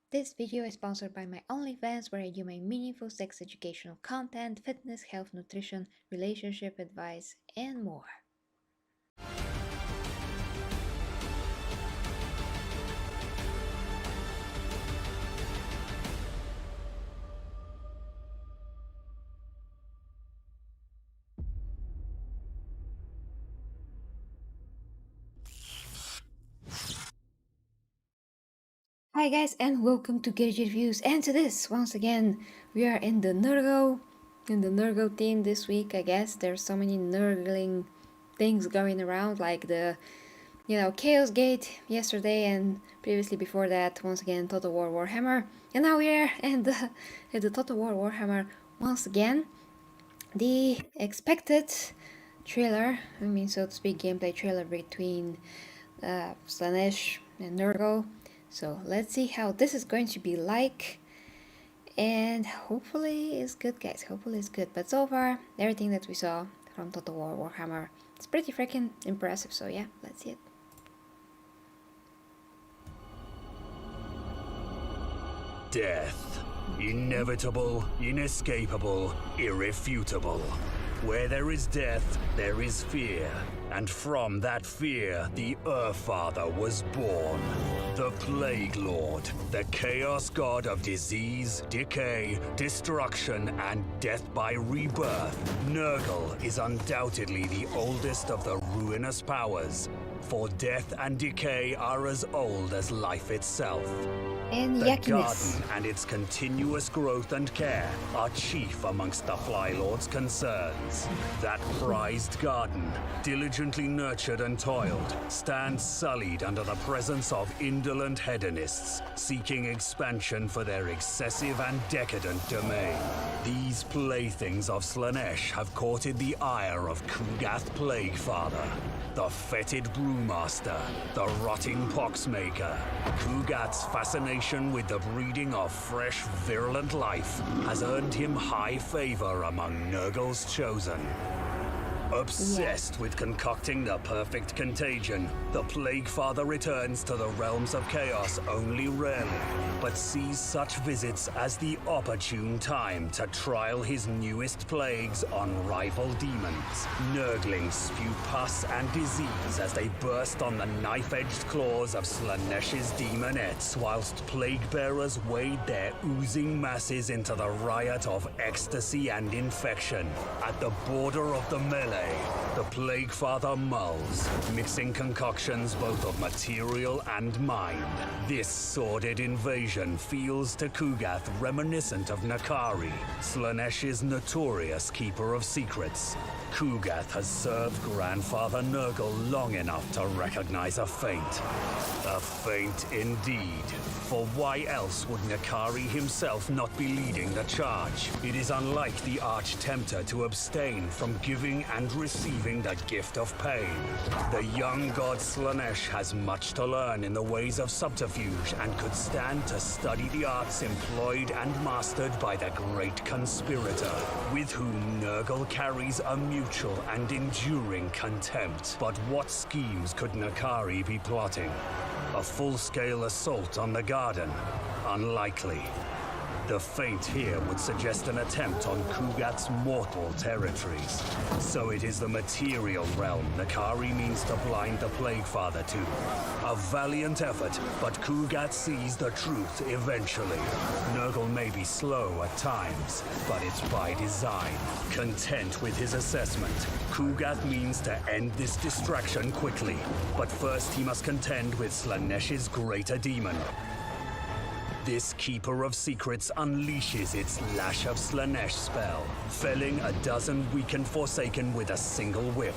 This video is sponsored by my OnlyFans, where I do my meaningful sex educational content, fitness, health, nutrition, relationship advice, and more. Hi guys, and welcome to Gadget Reviews. And to this, once again, we are in the Nurgle theme this week. I guess there's so many Nurgling things going around, like the Chaos Gate yesterday, and previously before that, once again, Total War Warhammer. And now we're at the Total War Warhammer once again. The expected trailer, so to speak, gameplay trailer between Slaanesh and Nurgle. So let's see how this is going to be like, and hopefully it's good, guys. Hopefully it's good. But so far, everything that we saw from Total War Warhammer, it's pretty freaking impressive. So yeah, let's see it. Death. Inevitable, inescapable, irrefutable. Where there is death, there is fear. And from that fear, the Urfather was born. The Plague Lord, the Chaos God of disease, decay, destruction, and death by rebirth. Nurgle is undoubtedly the oldest of the ruinous powers. For death and decay are as old as life itself. And The yuckiness. garden and its continuous growth and care are chief amongst the Fly Lord's concerns. That prized garden, diligently nurtured and toiled, stands sullied under the presence of indolent hedonists, seeking expansion for their excessive and decadent domain. These playthings of Slaanesh have courted the ire of Kugath Plaguefather, the fetid brewmaster, the rotting poxmaker. Kugath's fascination with the breeding of fresh, virulent life has earned him high favor among Nurgle's chosen. Obsessed with concocting the perfect contagion, the Plaguefather returns to the realms of chaos only rarely, but sees such visits as the opportune time to trial his newest plagues on rival demons. Nurglings spew pus and disease as they burst on the knife-edged claws of Slaanesh's demonettes, whilst plague-bearers wade their oozing masses into the riot of ecstasy and infection. At the border of the melee, the Plaguefather mulls, mixing concoctions both of material and mind. This sordid invasion feels to Kugath reminiscent of Nakari, Slaanesh's notorious keeper of secrets. Kugath has served Grandfather Nurgle long enough to recognize a feint. A feint indeed. For why else would Nakari himself not be leading the charge? It is unlike the Arch-Tempter to abstain from giving and receiving the gift of pain. The young god Slaanesh has much to learn in the ways of subterfuge and could stand to study the arts employed and mastered by the great conspirator, with whom Nurgle carries a mutual and enduring contempt. But what schemes could Nakari be plotting? A full-scale assault on the garden? Unlikely. The feint here would suggest an attempt on Kugath's mortal territories. So it is the material realm Nakari means to blind the Plaguefather to. A valiant effort, but Kugath sees the truth eventually. Nurgle may be slow at times, but it's by design. Content with his assessment, Kugath means to end this distraction quickly. But first he must contend with Slaanesh's greater demon. This Keeper of Secrets unleashes its Lash of Slaanesh spell, felling a dozen weakened Forsaken with a single whip.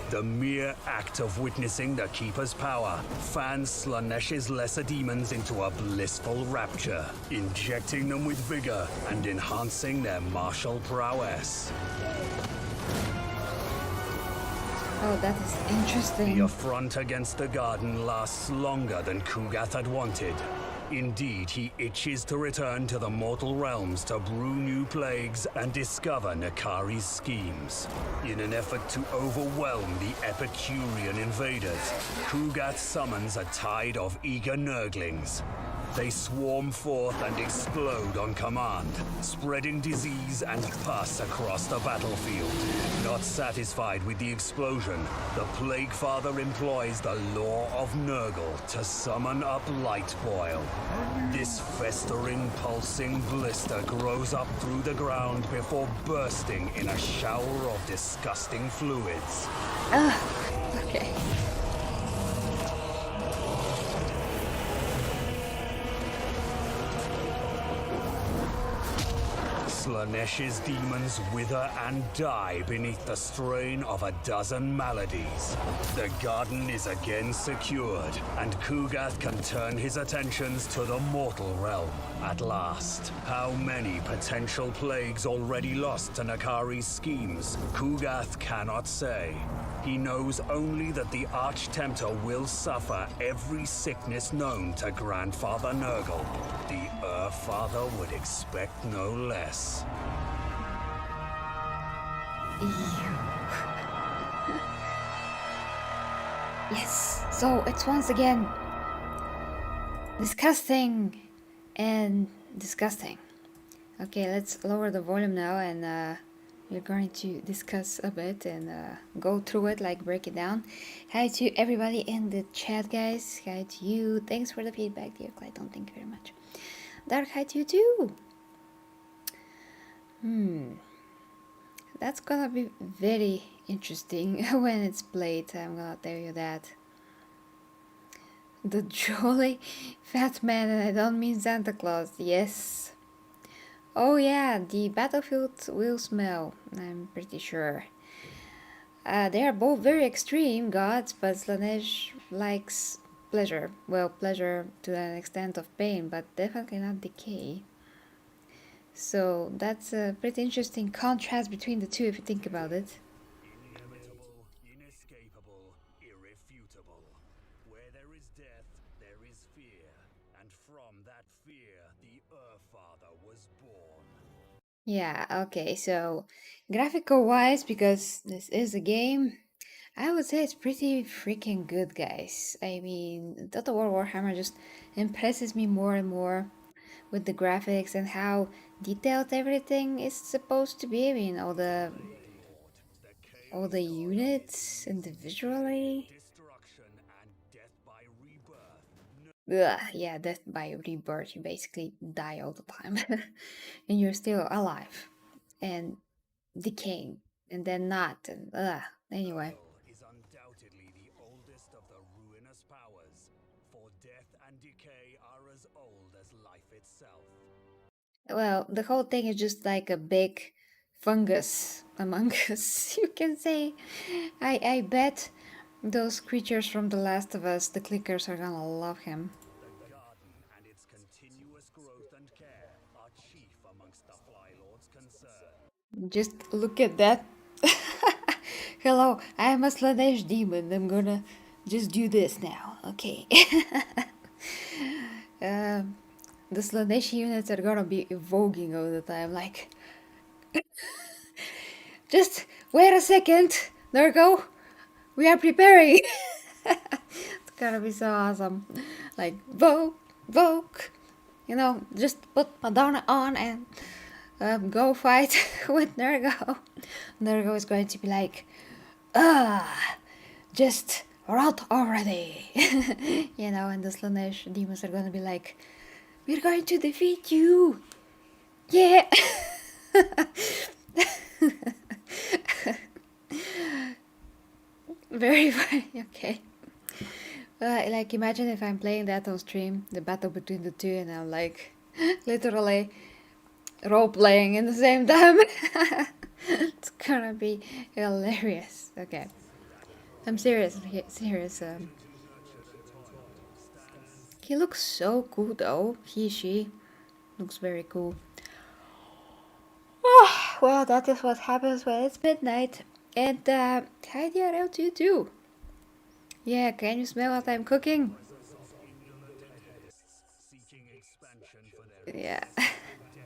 The mere act of witnessing the Keeper's power fans Slaanesh's lesser demons into a blissful rapture, injecting them with vigor and enhancing their martial prowess. Oh, that is interesting. The affront against the garden lasts longer than Kugath had wanted. Indeed, he itches to return to the mortal realms to brew new plagues and discover Nakari's schemes. In an effort to overwhelm the Epicurean invaders, Kugath summons a tide of eager Nurglings. They swarm forth and explode on command, spreading disease and pus across the battlefield. Not satisfied with the explosion, the Plague Father employs the law of Nurgle to summon up light boil. This festering, pulsing blister grows up through the ground before bursting in a shower of disgusting fluids. Okay. Slaanesh's demons wither and die beneath the strain of a dozen maladies. The garden is again secured, and Kugath can turn his attentions to the mortal realm at last. How many potential plagues already lost to Nakari's schemes, Kugath cannot say. He knows only that the Arch-Tempter will suffer every sickness known to Grandfather Nurgle. The Father would expect no less. Yes, so it's once again disgusting and disgusting. Okay, let's lower the volume now, and we're going to discuss a bit and go through it, like break it down. Hi to everybody in the chat, guys. Hi to you. Thanks for the feedback, dear Clayton. Thank you very much. Dark, hi to you too. That's gonna be very interesting when it's played, I'm gonna tell you that. The jolly fat man, and I don't mean Santa Claus, yes. Oh yeah, the battlefield will smell, I'm pretty sure. They are both very extreme gods, but Slaanesh likes pleasure. Well, pleasure to an extent of pain, but definitely not decay. So that's a pretty interesting contrast between the two if you think about it. Inevitable, inescapable, irrefutable. Where there is death, there is fear. And from that fear, the Father was born. Yeah, okay, so graphical wise, because this is a game, I would say it's pretty freaking good, guys. I mean, Total War Warhammer just impresses me more and more with the graphics and how detailed everything is supposed to be. I mean, all the units individually. Destruction and death by rebirth. Ugh, yeah, death by rebirth. You basically die all the time, and you're still alive and decaying, and then not. And anyway. Is undoubtedly the oldest of the ruinous powers, for death and decay are as old as life itself. Well, the whole thing is just like a big fungus among us, you can say. I bet those creatures from The Last of Us, the clickers, are gonna love him. The garden and its continuous growth and care are chief amongst the Fly Lord's concern. Just look at that. Hello, I'm a Slaanesh demon. I'm gonna just do this now. Okay. The Slaanesh units are gonna be evoking all the time, like... Just wait a second, Nurgle. We are preparing. It's gonna be so awesome. Like, Vogue. You know, just put Madonna on and go fight with Nurgle. Nurgle is going to be like, just rot already. You know, and the Slaanesh demons are gonna be like, we're going to defeat you. Yeah. Very funny. Okay. Like, imagine if I'm playing that on stream, the battle between the two, and I'm like, literally role playing in the same time. It's gonna be hilarious. Okay. I'm serious. Serious. He looks so cool though. She looks very cool. Oh, well, that is what happens when it's midnight. And hi DRL to you too. Yeah, can you smell what I'm cooking? Yeah.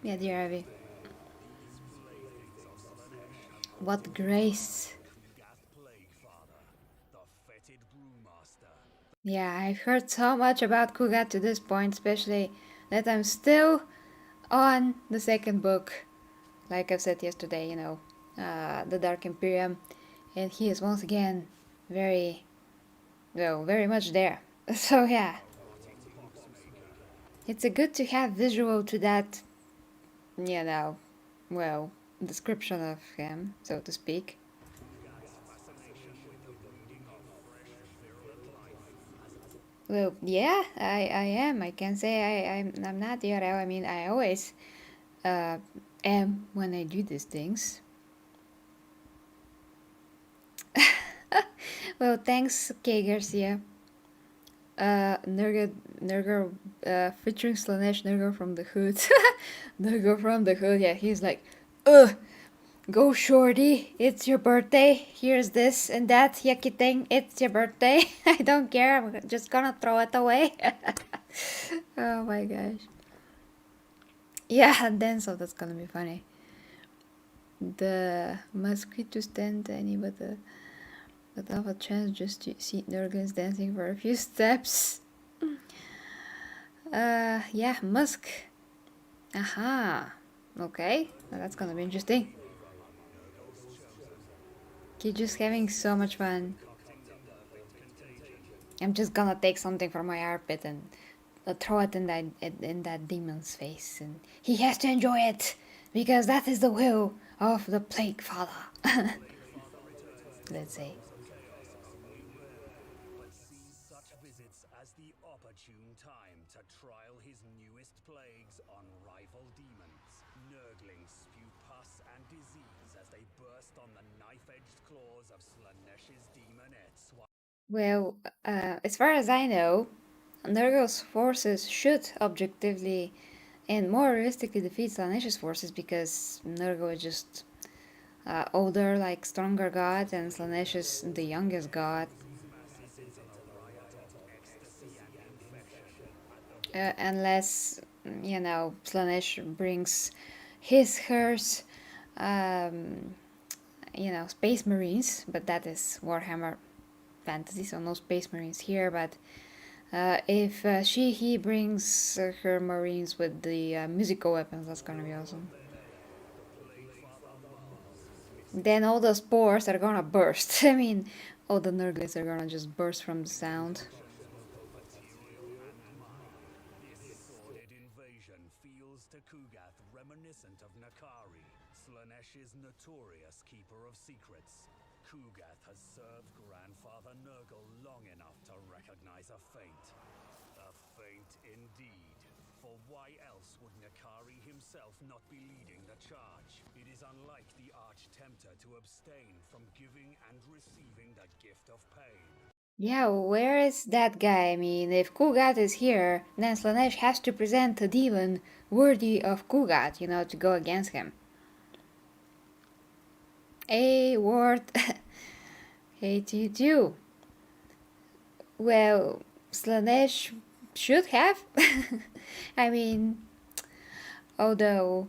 Yeah, dear Ivy. What grace. The fetid Bruma Yeah, I've heard so much about Kugat to this point, especially that I'm still on the second book. Like I've said yesterday, the Dark Imperium, and he is once again very, well, very much there. So yeah, it's a good to have visual to that, you know, well, description of him, so to speak. Well, yeah, I am. I can say I'm not DRL. I mean, I always uh, am when I do these things. Well, thanks, K. Garcia. Nurgle, featuring Slaanesh Nurgle from the Hood. Nurgle from the Hood, yeah, he's like, ugh, go shorty, it's your birthday, here's this and that yucky thing, it's your birthday. I don't care, I'm just gonna throw it away. Oh my gosh. Yeah, and then so that's gonna be funny. The mosquito stand any but have a chance just to see Nurglings dancing for a few steps. Yeah, Musk. Aha. Okay, well, that's gonna be interesting. He's just having so much fun. I'm just gonna take something from my armpit and throw it in that demon's face, and he has to enjoy it because that is the will of the Plague Father. Let's say. Such visits as the opportune time to trial his newest plagues on rival demons. Nurglings spew pus and disease as they burst on the knife-edged claws of Slaanesh's demonettes. Well, as far as I know, Nurgle's forces should objectively and more realistically defeat Slaanesh's forces because Nurgle is just older, like stronger god, and Slaanesh is the youngest god. Unless Slaanesh brings hers, um, Space Marines, but that is Warhammer Fantasy, so no Space Marines here. But if he brings her Marines with the musical weapons, that's gonna be awesome. Then all the spores are gonna burst. I mean, all the Nurglings are gonna just burst from the sound. Invasion feels to Kugath reminiscent of Nakari, Slaanesh's notorious keeper of secrets. Kugath has served Grandfather Nurgle long enough to recognize a feint. A feint indeed. For why else would Nakari himself not be leading the charge? It is unlike the Arch-Tempter to abstain from giving and receiving the gift of pain. Yeah, where is that guy? I mean, if Kugat is here, then Slaanesh has to present a demon worthy of Kugat, to go against him. Hey, Ward. Hey to you too. Well, Slaanesh should have. I mean, although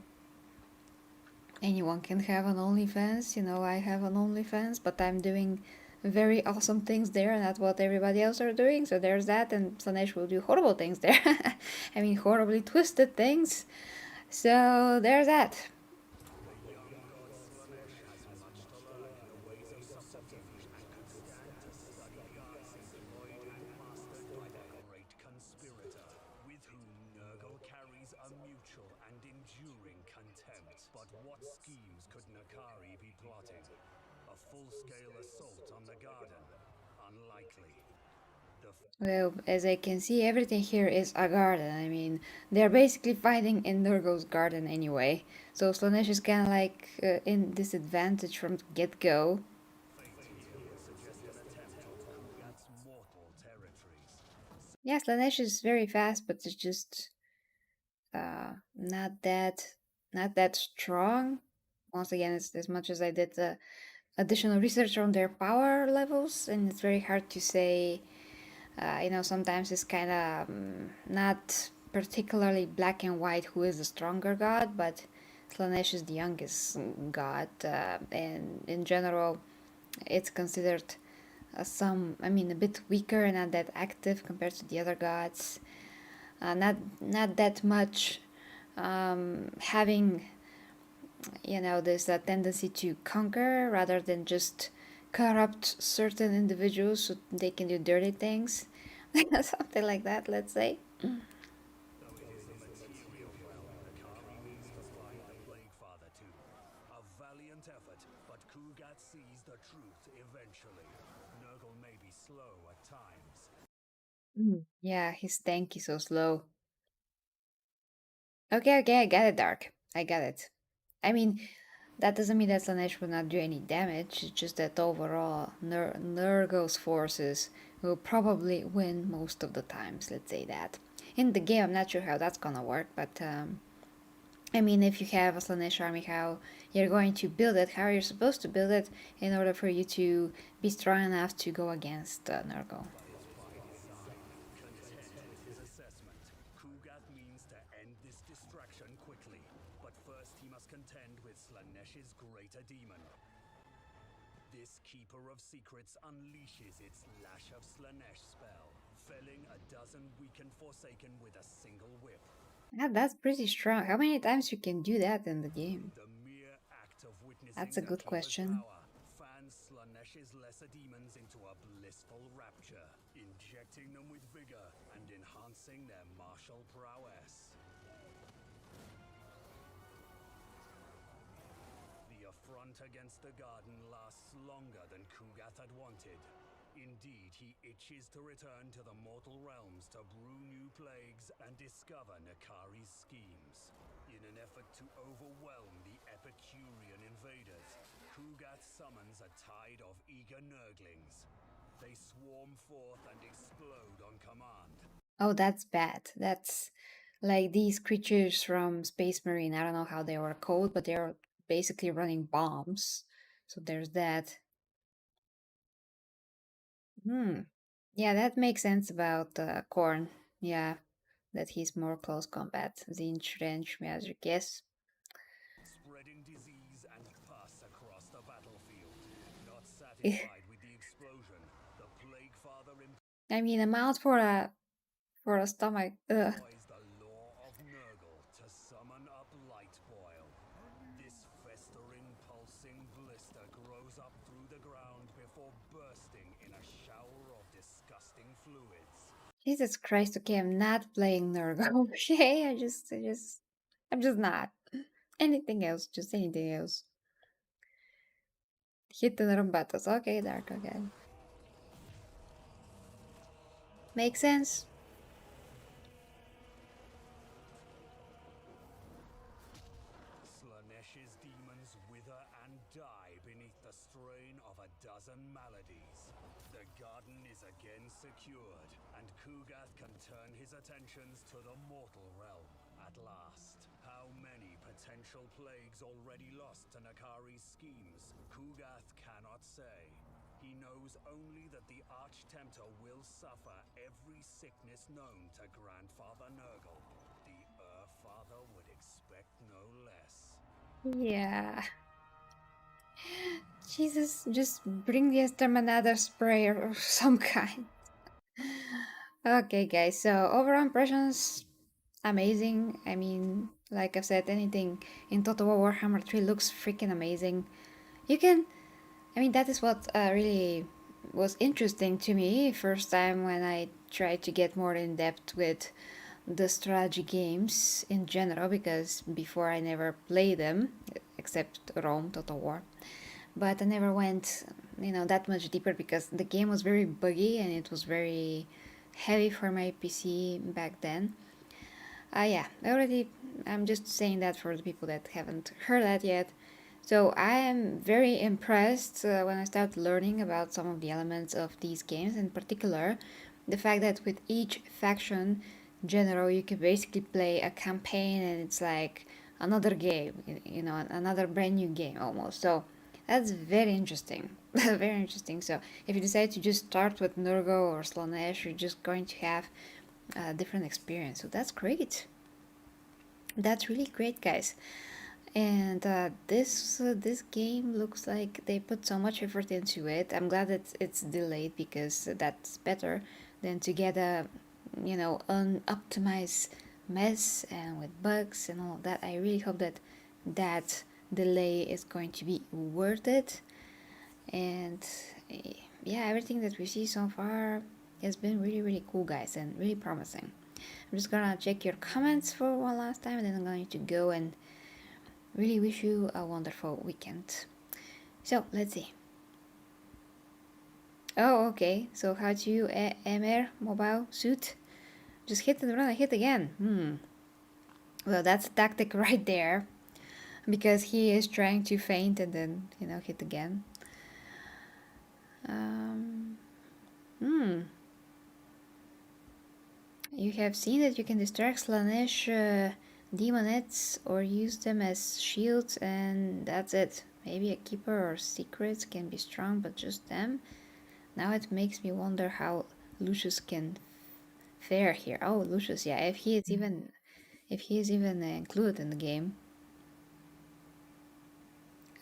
anyone can have an OnlyFans, I have an OnlyFans, but I'm doing very awesome things there, and that's what everybody else are doing. So there's that, and Slaanesh will do horrible things there. I mean, horribly twisted things. So there's that. Great conspirator, with whom Nurgle carries a mutual and enduring contempt. But what schemes could Nakari be plotting? A full-scale assault on the garden? Unlikely. Well, as I can see, everything here is a garden. I mean, they're basically fighting in Nurgle's garden anyway. So Slaanesh is kind of like in disadvantage from get-go. Yeah, Slaanesh is very fast, but it's just not that strong. Once again, it's as much as I did the additional research on their power levels, and it's very hard to say. Sometimes it's kind of not particularly black and white who is the stronger god, but Slaanesh is the youngest god, and in general, it's considered a bit weaker, not that active compared to the other gods. Not that much having this tendency to conquer rather than just corrupt certain individuals so they can do dirty things. Something like that, let's say. Father too. A valiant effort, but Kugat sees the truth eventually. Nurgle may be slow at times. Yeah, his tank is so slow. Okay, I got it, Dark. I got it. I mean, that doesn't mean that Slaanesh will not do any damage, it's just that overall, Nurgle's forces will probably win most of the times, let's say that. In the game, I'm not sure how that's gonna work, but if you have a Slaanesh army, how you're going to build it, how you're supposed to build it in order for you to be strong enough to go against Nurgle. Kugat means to end this distraction quickly, but first he must contend with Slaanesh's greater demon. This Keeper of Secrets unleashes its Lash of Slaanesh spell, felling a dozen weakened Forsaken with a single whip. Yeah, that's pretty strong. How many times you can do that in the game? The mere act of witnessing That's a the good Keeper's question. power fans Slaanesh's lesser demons into a blissful rapture, injecting them with vigor and enhancing their martial prowess. The affront against the garden lasts longer than Kugath had wanted. Indeed, he itches to return to the mortal realms to brew new plagues and discover Nakari's schemes. In an effort to overwhelm the Epicurean invaders, Kugath summons a tide of eager Nurglings. They swarm forth and explode on command. Oh, that's bad. That's like these creatures from Space Marine. I don't know how they were called, but they're basically running bombs. So there's that. Hmm. Yeah, that makes sense about Korn. Yeah, that he's more close combat. Zinch, range, magic, yes. Spreading disease and pus across the battlefield. Not Eh, satisfied with the explosion, the Plague Father a mouth for a stomach. Ugh. employs the law of Nurgle to summon up Lightboil. This festering, pulsing blister grows up through the ground before bursting in a shower of disgusting fluids. Jesus Christ, okay, I'm not playing Nurgle. Okay, I'm just not. Anything else, just anything else. Hit the rumbatos. Okay, Dark, okay. Makes sense. Slaanesh's demons wither and die beneath the strain of a dozen maladies. The garden is again secured, and Kugath can turn his attentions to the mortal realm at last. How many potential plagues already lost to Nakari's schemes, Kugath cannot say. He knows only that the Arch-Tempter will suffer every sickness known to Grandfather Nurgle. The Father would expect no less. Yeah. Jesus, just bring the exterminator spray or some kind. Okay, guys, so overall impressions amazing. Like I've said, anything in Total War Warhammer 3 looks freaking amazing. You can, that is what really was interesting to me first time when I tried to get more in depth with the strategy games in general, because before I never played them except Rome Total War, but I never went that much deeper because the game was very buggy and it was very heavy for my PC back then. Yeah, I'm just saying that for the people that haven't heard that yet. So I am very impressed when I started learning about some of the elements of these games, in particular, the fact that with each faction general you can basically play a campaign and it's like another game, another brand new game almost. So that's very interesting. Very interesting. So if you decide to just start with Nurgle or Slaanesh, you're just going to have a different experience. So that's great. That's really great, guys. And this game looks like they put so much effort into it. I'm glad that it's delayed because that's better than to get a unoptimized mess and with bugs and all of that. I really hope that that delay is going to be worth it. And yeah, everything that we see so far has been really cool, guys, and really promising. I'm just gonna check your comments for one last time, and then I'm going to go and really wish you a wonderful weekend. So let's see. Oh, okay. So how do you MR mobile suit? Just hit and run and hit again. Well, that's a tactic right there, because he is trying to feint and then hit again. Hmm. You have seen that you can distract Slaanesh demonettes or use them as shields, and that's it. Maybe a keeper or secrets can be strong, but just them. Now it makes me wonder how Lucius can fare here. Oh, Lucius, yeah. If he is even included in the game.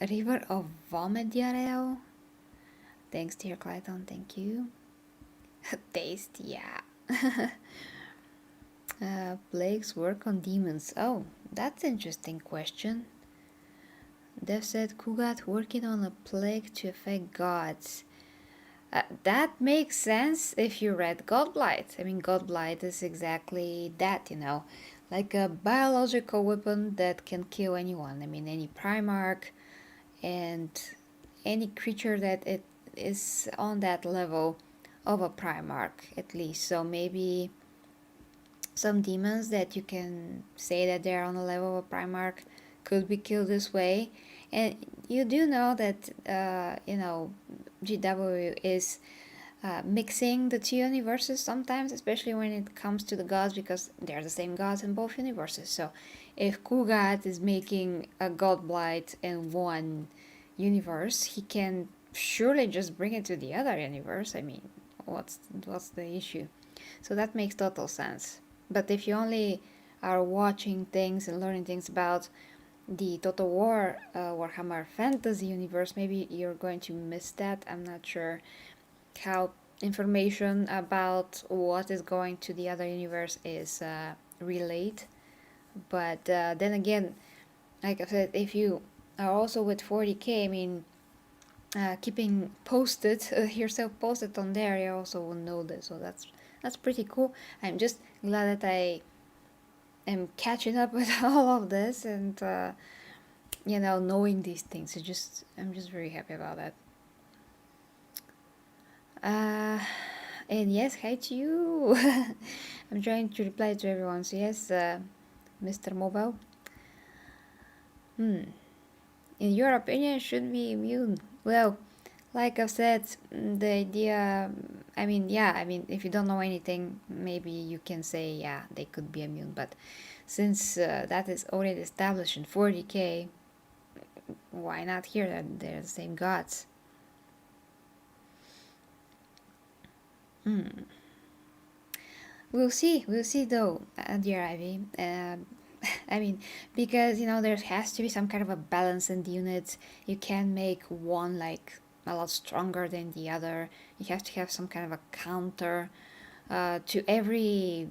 River of Vomediareo. Thanks, dear Clyton. Thank you. Taste, yeah. Plagues work on demons. Oh, that's an interesting question. Dev said Kugat working on a plague to affect gods. That makes sense if you read Godblight. I mean, Godblight is exactly that, like a biological weapon that can kill anyone. I mean, any Primarch and any creature that it is on that level of a Primarch, at least. So maybe some demons that you can say that they're on the level of a Primarch could be killed this way. And you do know that, GW is mixing the two universes sometimes, especially when it comes to the gods, because they're the same gods in both universes. So if Kugat is making a Godblight in one universe, he can surely just bring it to the other universe. I mean, what's the issue? So that makes total sense. But if you only are watching things and learning things about the Total War Warhammer Fantasy universe, maybe you're going to miss that. I'm not sure how information about what is going to the other universe is relayed. But then again, like I said, if you are also with 40k, I mean, keeping posted yourself posted on there, you also will know this. So that's pretty cool. I'm just glad that I am catching up with all of this and knowing these things. I'm just very happy about that. And yes, hi to you. I'm trying to reply to everyone. So yes, Mr. Mobile. In your opinion, should be immune? Well, like I've said, the idea. I mean, yeah. I mean, if you don't know anything, maybe you can say, yeah, they could be immune. But since that is already established in 40k, why not here? That they're the same gods. We'll see. We'll see, though, dear Ivy. I mean, because there has to be some kind of a balance in the units. You can't make one like a lot stronger than the other. You have to have some kind of a counter to every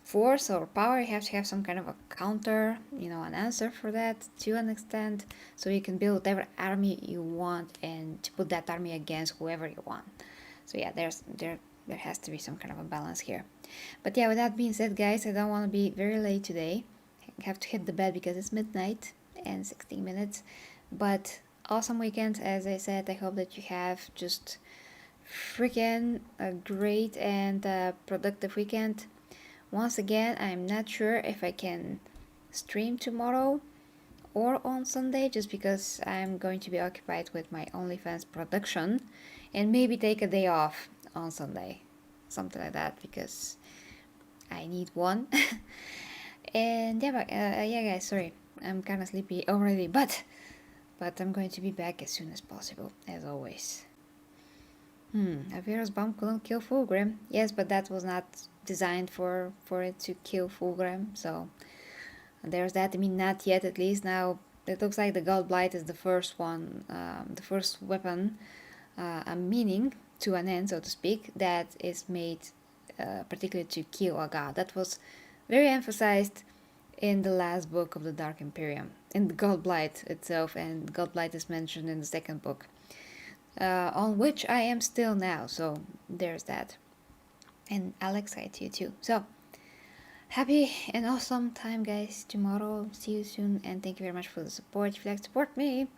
force or power. You have to have some kind of a counter, an answer for that to an extent, so you can build whatever army you want and to put that army against whoever you want. So yeah, there has to be some kind of a balance here. But yeah, with that being said, guys, I don't want to be very late today. I have to hit the bed because it's midnight and 16 minutes. But awesome weekend, as I said. I hope that you have just freaking a great and productive weekend. Once again, I'm not sure if I can stream tomorrow or on Sunday, just because I'm going to be occupied with my OnlyFans production, and maybe take a day off on Sunday, something like that, because I need one. And yeah, but, yeah, guys, sorry, I'm kind of sleepy already, but I'm going to be back as soon as possible, as always. A virus bomb couldn't kill Fulgrim. Yes, but that was not designed for it to kill Fulgrim, so There's that. I mean, not yet, at least. Now it looks like the Gold Blight is the first one, the first weapon, a meaning to an end, so to speak, that is made particularly to kill a god. That was very emphasized in the last book of the Dark Imperium, in the Gold Blight itself, and Gold Blight is mentioned in the second book, on which I am still now, so there's that. And I'll excite you too. So, happy and awesome time, guys, tomorrow. See you soon, and thank you very much for the support. If you'd like to support me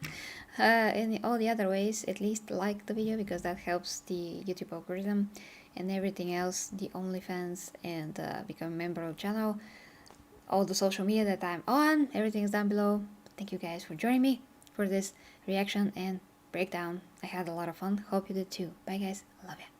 in all the other ways, at least like the video, because that helps the YouTube algorithm, and everything else, the OnlyFans, and become a member of the channel. All the social media that I'm on, everything is down below. Thank you guys for joining me for this reaction and breakdown. I had a lot of fun. Hope you did too. Bye guys. Love ya.